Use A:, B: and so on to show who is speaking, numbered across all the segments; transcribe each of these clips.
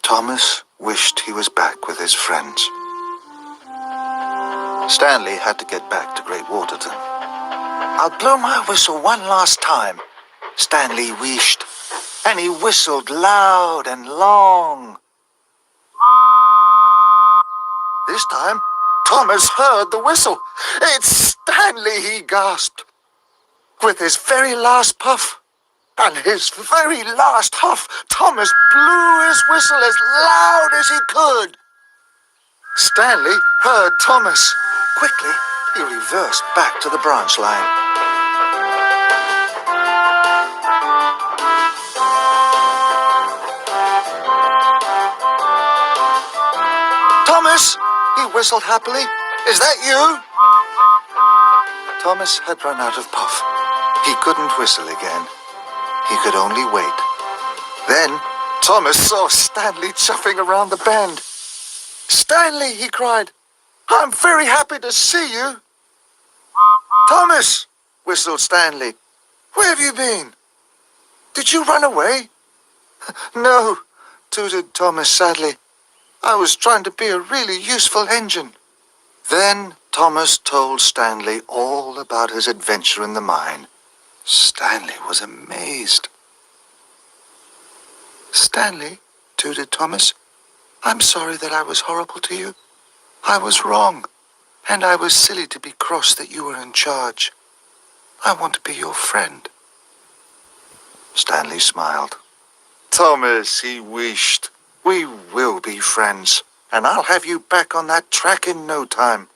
A: Thomas wished he was back with his friends. Stanley had to get back to Great Waterton. "I'll blow my whistle one last time," Stanley wished, and he whistled loud and long. This time, Thomas heard the whistle. "It's Stanley," he gasped. With his very last puff and his very last huff, Thomas blew his whistle as loud as he could. Stanley heard Thomas. Quickly, he reversed back to the branch line. "Thomas," he whistled happily, "is that you?" Thomas had run out of puff. He couldn't whistle again. He could only wait. Then Thomas saw Stanley chuffing around the bend. "Stanley," he cried, "I'm very happy to see you." "Thomas," whistled Stanley, "where have you been? Did you run away?" "No," tooted Thomas sadly. "I was trying to be a really useful engine." Then Thomas told Stanley all about his adventure in the mine. Stanley was amazed. "Stanley," tooted Thomas, "I'm sorry that I was horrible to you. I was wrong, and I was silly to be cross that you were in charge. I want to be your friend." Stanley smiled. "Thomas," he wished, "we will be friends, and I'll have you back on that track in no time."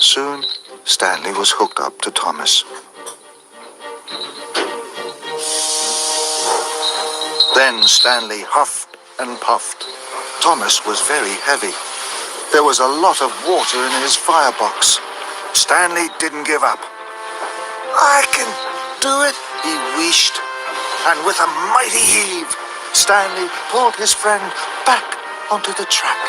A: Soon, Stanley was hooked up to Thomas. Then Stanley huffed and puffed. Thomas was very heavy. There was a lot of water in his firebox. Stanley didn't give up. "I can do it," he wished. And with a mighty heave, Stanley pulled his friend back onto the track.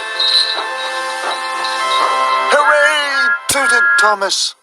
A: "Hooray!" tooted Thomas.